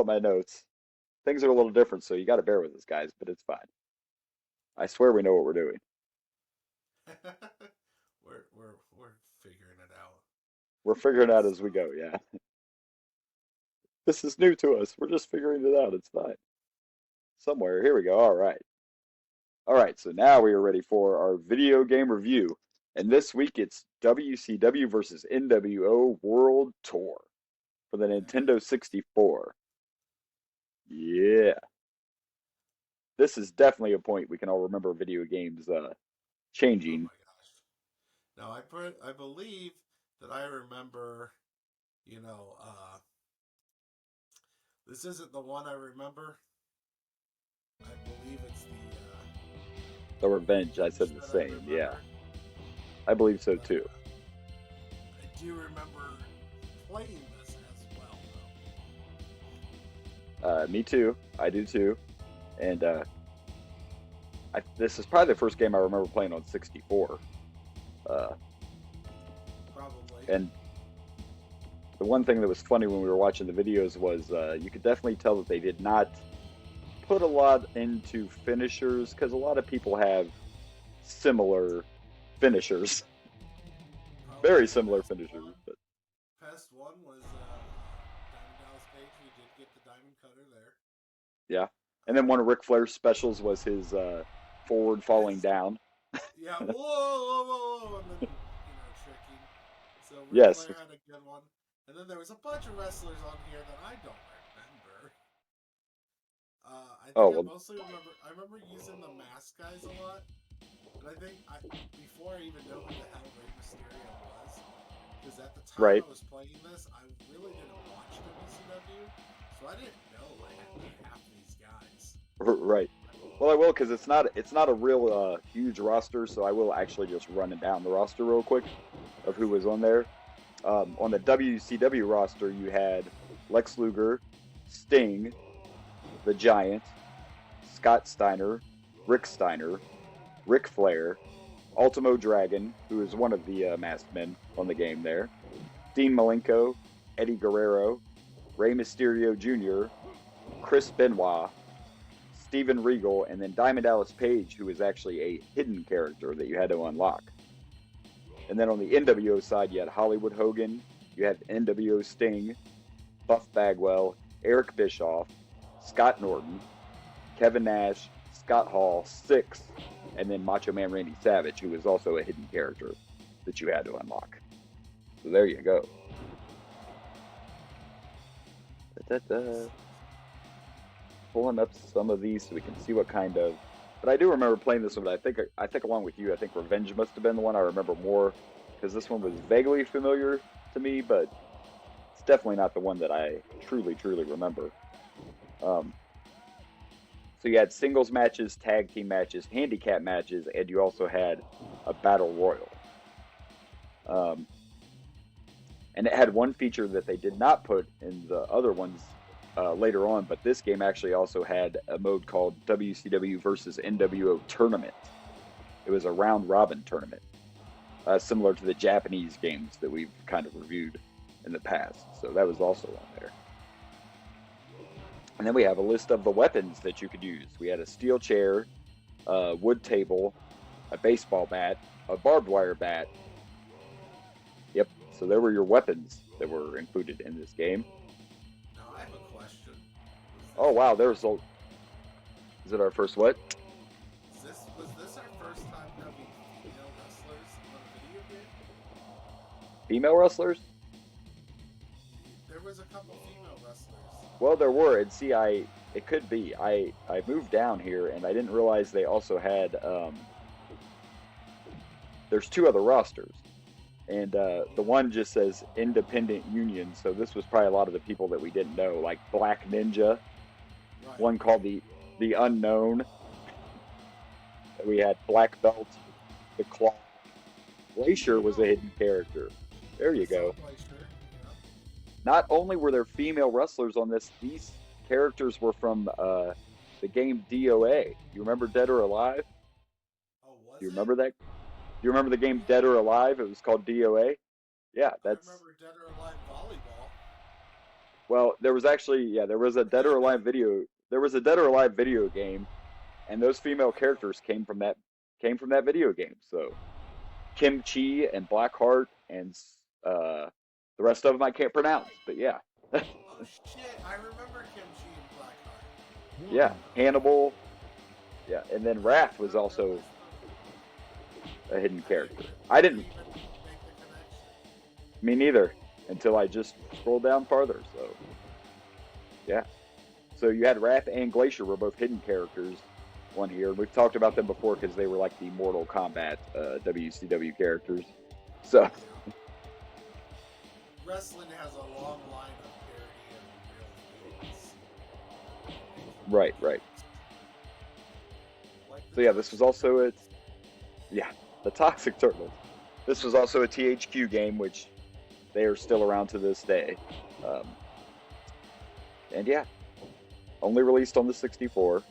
out my notes. Things are a little different, so you got to bear with us, guys, but it's fine. I swear we know what we're doing. we're figuring it out. We're figuring out as we So go, yeah. This is new to us. We're just figuring it out. It's fine. Somewhere. Here we go. All right. All right, so now we are ready for our video game review. And this week it's WCW versus NWO World Tour for the Nintendo 64. Yeah. This is definitely a point we can all remember video games oh changing. my gosh. Now I believe that I remember, you know, this isn't the one I remember. I believe it's The the Revenge, I Revenge said the that I same. Yeah, remember. I believe so But too. I do remember playing this as well, Me too. I do too. And this is probably the first game I remember playing on 64. Uh, though. Probably. and the one thing that was funny when we were watching the videos was you could definitely tell that they did not put a lot into finishers because a lot of people have similar finishers, very Probably similar finishers. But past one was Diamond Dallas Page. We did get the Diamond Cutter there. yeah, and then Uh, one of Ric Flair's specials was his forward falling his down. Yeah, whoa, whoa, whoa, whoa, and then tricking. So Ric Yes, Flair had a good one, and then there was a bunch of wrestlers on here that I don't remember. I oh think I well, mostly remember. I remember using the mask guys a lot, and I think before I even know who the hell Rey Mysterio was, because at the time right, I was playing this, I really didn't watch WCW, so I didn't know half these guys. right. Well, I will because it's not a real huge roster, so I will actually just run it down the roster real quick of For who was sure. on there. On the WCW roster, you had Lex Luger, Sting, the Giant, Scott Steiner, Rick Steiner, Ric Flair, Ultimo Dragon, who is one of the masked men on the game there, Dean Malenko, Eddie Guerrero, Rey Mysterio Jr., Chris Benoit, Steven Regal, and then Diamond Dallas Page, who is actually a hidden character that you had to unlock. And then on the NWO side, you had Hollywood Hogan, you had NWO Sting, Buff Bagwell, Eric Bischoff, Scott Norton, Kevin Nash, Scott Hall, Six, and then Macho Man Randy Savage, who was also a hidden character that you had to unlock. So there you go. Da-da-da. Pulling up some of these so we can see what kind of. But I do remember playing this one. But I think along with you, I think Revenge must have been the one I remember more because this one was vaguely familiar to me, but it's definitely not the one that I truly remember. Um, so you had singles matches, tag team matches, handicap matches, and you also had a battle royal. Um, and it had one feature that they did not put in the other ones later on, but this game actually also had a mode called WCW versus NWO Tournament. It was a round robin tournament, similar to the Japanese games that we've kind of reviewed in the past. So that was also on there. And then we have a list of the weapons that you could use. We had a steel chair, a wood table, a baseball bat, a barbed wire bat. Yep. So there were your weapons that were included in this game. Now I have a question. Oh wow, there's a. Is it our first what? Was this our first time having female wrestlers on a video game? Female wrestlers? There was a couple female wrestlers. Well, there were, and see, it could be. I moved down here, and I didn't realize they also had. There's two other rosters, and the one just says Independent Union. So this was probably a lot of the people that we didn't know, like Black Ninja, Right, one called right. the Unknown. We had Black Belt, the Claw. Glacier was a hidden character. There I you saw go. Glacier. Yeah. Not only were there female wrestlers on this, these characters were from the game DOA. You remember Dead or Alive? Oh, Do was you it? remember that? Do you remember the game Dead Yeah. or Alive? It was called DOA. Yeah, I that's remember Dead or Alive volleyball. Well, there was actually, yeah, there was a Dead or Alive video. There was a Dead or Alive video game, and those female I know. characters came from that video game. So Kim Chi and Blackheart and uh, the rest of them I can't pronounce, but yeah, Oh shit! I remember Kimchi and Blackheart. yeah, Hannibal, yeah, and then I Wrath didn't was even also realize the. a hidden I didn't character. even. I I didn't didn't, even make the connection. me neither, until I just scrolled down farther. So yeah, so you had Wrath and Glacier were both hidden characters on here, and we've talked about them before because they were like the Mortal Kombat WCW characters. So Yeah. Wrestling has a long line of parody of real things. right, right. Like the So yeah, this was Toxic also a Turtles. yeah, the Toxic Turtles. This was also a THQ game, which they are still around to this day. Um, and yeah, only released on the 64.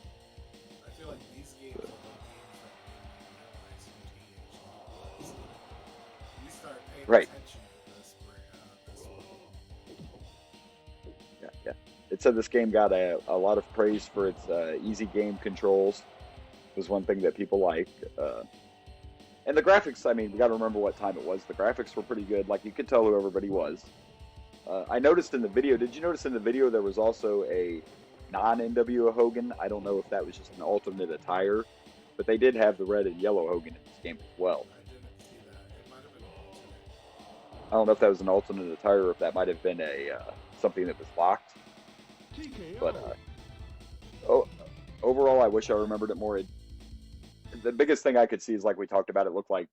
I feel like these games are the games that made me realize who THQ was. You start paying Right. attention to this one. Yeah, yeah. It said this game got a lot of praise for its easy game controls. Was one thing that people liked. And the graphics, I mean, we got to remember what time it was. The graphics were pretty good. Like, you could tell who everybody was. I noticed in the video, did you notice in the video there was also a non-NWO Hogan? I don't know if that was just an alternate attire, but they did have the red and yellow Hogan in this game as well. I didn't see that. It might have been an alternate. I don't know if that was an alternate attire or if that might have been a something that was locked. But oh, overall, I wish I remembered it more. The biggest thing I could see is like we talked about. It looked like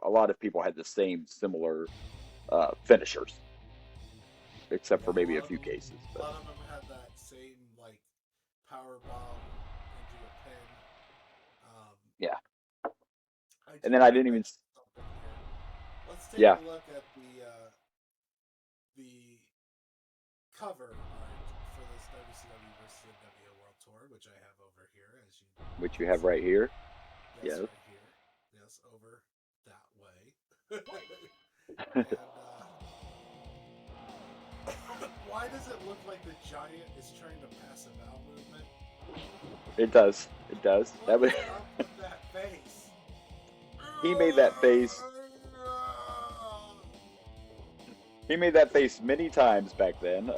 a lot of people had the same similar finishers, except for Yeah, maybe a few cases. a But lot of them had that same like power bomb into a pin. Um, yeah, I and do then I want to didn't even. mention something here. Let's take Yeah, a look at the cover art for this WCW versus NWO World Tour, which I have over here, as you which you can have see. right here. Yes, Yes. right here. Yes, over that way. And why does it look like the giant is trying to pass a bowel movement? It does. It does. That What was is up with that face? he made that face. He made that face many times back then.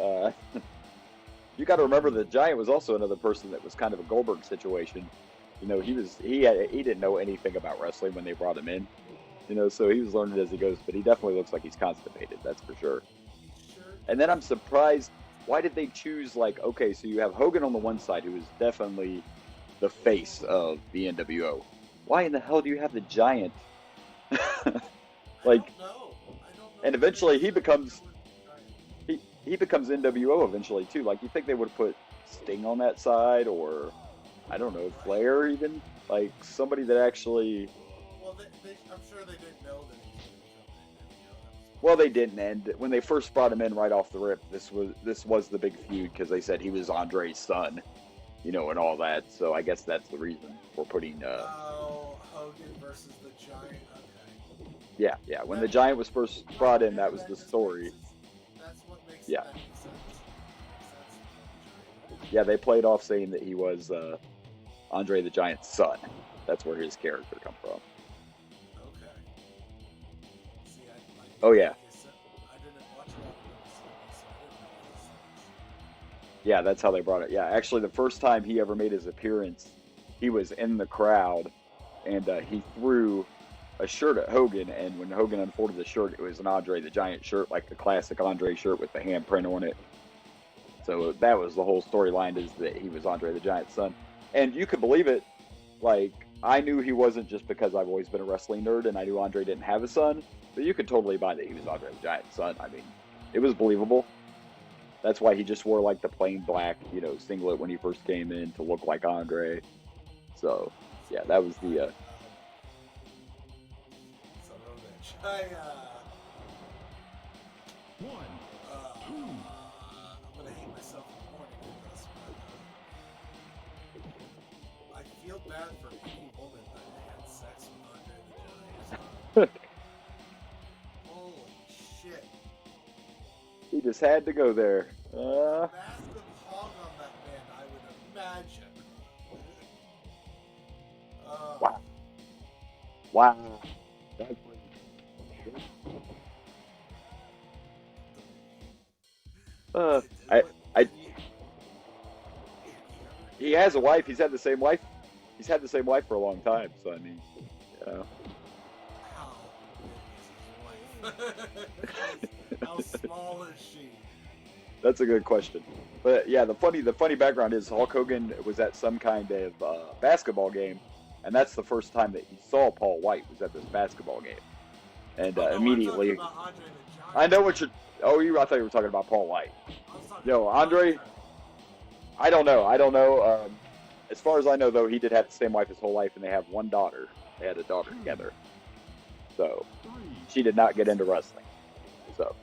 You got to remember the Giant was also another person that was kind of a Goldberg situation. You know, he didn't know anything about wrestling when they brought him in. You know, so he was learning as he goes. But he definitely looks like he's constipated. That's for sure. He sure And then I'm does. surprised. Why did they choose like okay? So you have Hogan on the one side, who is definitely the face of the NWO. Why in the hell do you have the Giant? I Like, don't know. I don't know and what they eventually decided to do with the giant. he becomes NWO eventually too. Like you think they would have put Sting on that side, or I don't know, Right. Flair even, like somebody that actually. Well, I'm sure they didn't know that he was going to become an NWO. That was Well, one they of didn't, and when they first brought him in right off the rip, this was the big feud because they said he was Andre's son, you know, and all that. So I guess that's the reason for putting. Oh, Hogan versus the Giant. Okay. Yeah, yeah. When the That Giant was first right, brought in, and that was that the just story. that's what makes Yeah, that makes sense. Makes sense. Giant. yeah. They played off saying that he was Andre the Giant's son. That's where his character come from. Okay. See, Oh yeah, like I said, I didn't watch a lot of WCW, so I didn't know these things. yeah. That's how they brought it. Yeah, actually, the first time he ever made his appearance, he was in the crowd, and he threw a shirt at Hogan. And when Hogan unfolded the shirt, it was an Andre the Giant shirt, like the classic Andre shirt with the handprint on it. So that was the whole storyline, is that he was Andre the Giant's son. And you could believe it. Like, I knew he wasn't just because I've always been a wrestling nerd and I knew Andre didn't have a son, but you could totally buy that he was Andre the Giant's son. I mean, it was believable. That's why he just wore like the plain black, you know, singlet when he first came in to look like Andre. So, yeah, that was the Son of a bitch. I'm gonna hate myself in the morning for this, but I feel bad for any woman that had sex with Andre the Giant. Holy shit! he just had to go there. Uh, massive hog on that man, I would imagine. uh, wow. Wow. That's uh, did, I, what, I, did he ever he get has a wife. He's had the same wife. He's had the same wife for a long time. So I mean, you know, how big is his wife? How small is she? that's a good question. But yeah, the funny background is Hulk Hogan was at some kind of basketball game, and that's the first time that he saw Paul White was at this basketball game, and Oh no, I'm talking immediately, about Andre the I know Giant. what you're. Oh, I thought you were talking about Paul White. I was talking Yo, about Andre, Andre. I don't know. I don't know. As far as I know, though, he did have the same wife his whole life, and they have one daughter. They had a daughter together. So she did not get into wrestling. So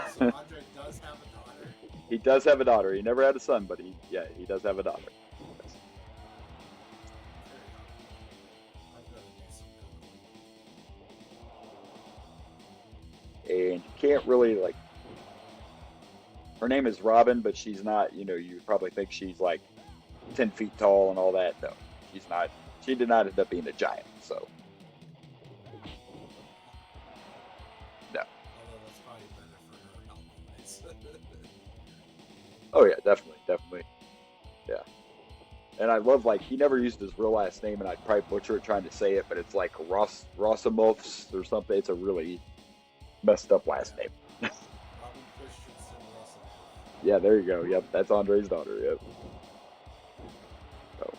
So Andre does have a daughter. he does have a daughter. He never had a son, but he does have a daughter. I've got to do some And you can't really like. Her name is Robin, but she's not. You probably think she's like 10 feet tall and all that. No, she's not. She did not end up being a giant. So no. although that's probably better for her health wise. Oh yeah, definitely, definitely. Yeah. And I love like he never used his real last name, and I'd probably butcher it trying to say it, but it's like Rosamovs or something. It's a really messed up last name. Robin Christensen Russell. Yeah, there you go. Yep, that's Andre's daughter. Yep. So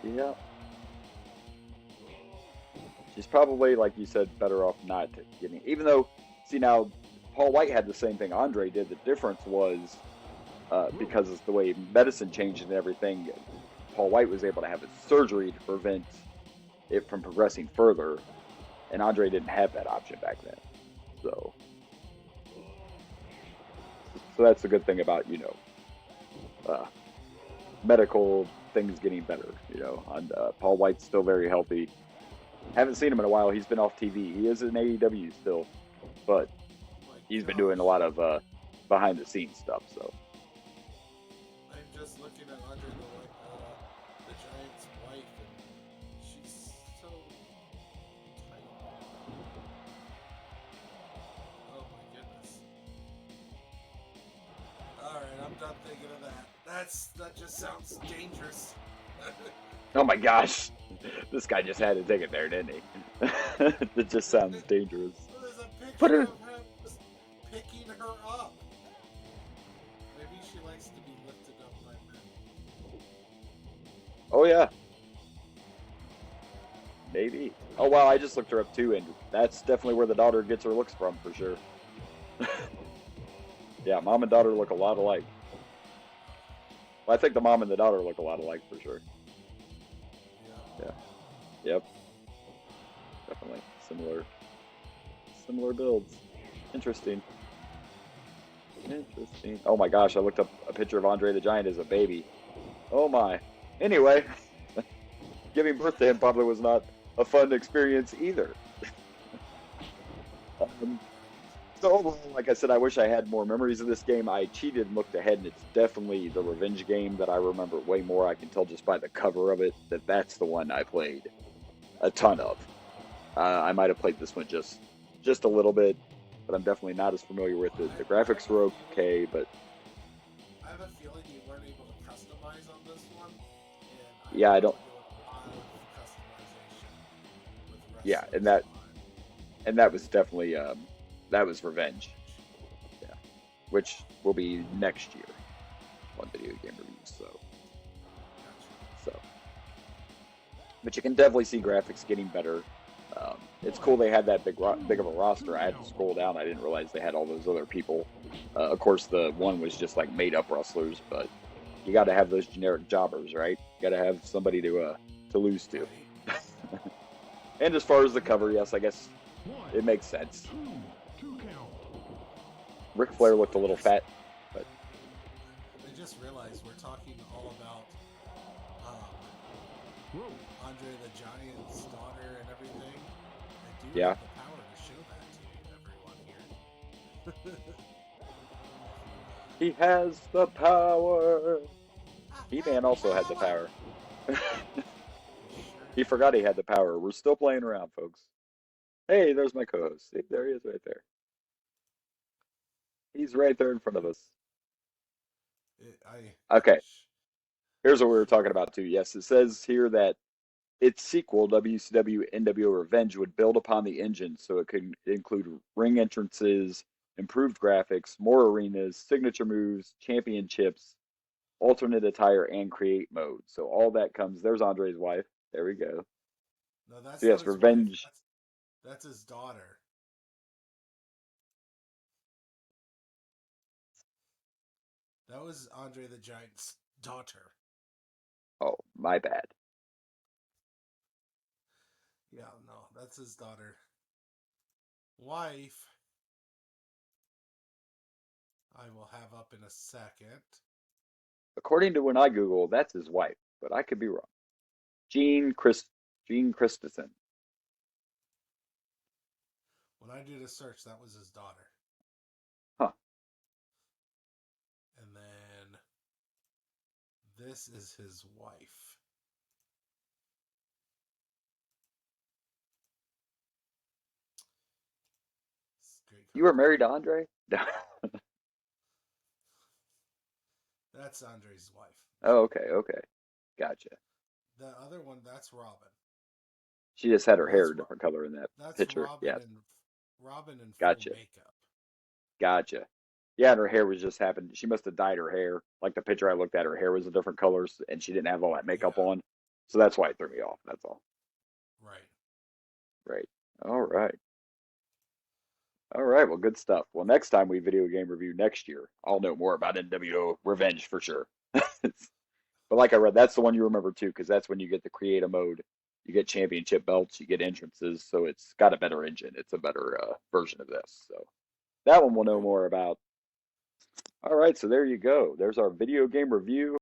yeah, she's probably like you said, better off not getting. Even though, see now, Paul White had the same thing Andre did. The difference was because of the way medicine changed and everything. Paul White was able to have a surgery to prevent it from progressing further, and Andre didn't have that option back then. So, so that's the good thing about uh, medical things getting better. And Paul White's still very healthy. Haven't seen him in a while. He's been off TV. He is in AEW still, but Oh my he's been doing a gosh. lot of behind the scenes stuff. So, I'm just looking at Andre the Giant's wife, and she's so tiny. Oh my goodness. All right, I'm done thinking of that. That just sounds dangerous. oh my gosh, this guy just had to take it there, didn't he? It just sounds dangerous. There's a Put picture her. of him just picking her up. Maybe she likes to be lifted up by men. Oh yeah, maybe. Oh wow, I just looked her up too, and that's definitely where the daughter gets her looks from for sure. Yeah, mom and daughter look a lot alike. Well, I think the mom and the daughter look a lot alike for sure. Yeah. Yeah. Yep. Definitely similar builds. Interesting. Interesting. Oh my gosh, I looked up a picture of Andre the Giant as a baby. Oh my. Anyway, giving birth to him probably was not a fun experience either. Um, so overall, like I said, I wish I had more memories of this game. I cheated and looked ahead, and it's definitely the revenge game that I remember way more. I can tell just by the cover of it that that's the one I played a ton of. I might have played this one just a little bit, but I'm definitely not as familiar with it. The I have graphics a were feeling. okay, but I have a feeling you weren't able to customize on this one, and I yeah, I remember don't. doing a lot of customization with Yeah, wrestlers and that was definitely that was Revenge. Revenge. Yeah, which will be next year on video game reviews. Gotcha. So, but you can definitely see graphics getting better. It's cool they had that big of a roster. I had to scroll down. I didn't realize they had all those other people. Of course, the one was just like made up wrestlers, but you got to have those generic jobbers, right? You got to have somebody to lose to. Right. And as far as the cover, yes, I guess it makes sense. Ric Flair looked a little fat, but I just realized we're talking all about Andre the Giant's daughter and everything. I do yeah. have the power to show that to everyone here. He has the power. I have He-Man the also had the power. power. He sure He did. forgot he had the power. We're still playing around, folks. Hey, there's my co-host. See, there he is right there. He's right there in front of us. I Okay, here's what we were talking sure. about too. Yes, it says here that its sequel, WCW NWO Revenge, would build upon the engine so it could include ring entrances, improved graphics, more arenas, signature moves, championships, alternate attire, and create mode. So all that comes. There's Andre's wife. There we go. No, So that's not yes, his wife. Revenge. That's his daughter. That was Andre the Giant's daughter. Oh, my bad. Yeah, no, that's his daughter. Wife, I will have up in a second. According to when I Google, that's his wife, but I could be wrong. Jean Chris Jean Christensen. When I did a search, that was his daughter. Huh. And then this is his wife. Straight You were contact. married to Andre? That's Andre's wife. Oh, okay, okay. Gotcha. The other one, that's Robin. She just had her hair That's a different color in that that's picture. Robin Yes. and Robin in full Gotcha. makeup. Gotcha. Yeah, and her hair was just happened. She must have dyed her hair. Like the picture I looked at, her hair was a different colors and she didn't have all that makeup Yeah, on. So that's why it threw me off. That's all. right. Right. All right. All right. Well, good stuff. Well, next time we video game review next year, I'll know more about NWO Revenge for sure. But like I read, that's the one you remember too, because that's when you get the creative mode. You get championship belts, you get entrances, so it's got a better engine. It's a better version of this. So that one we'll know Right. more about. All right, so there you go. There's our video game review.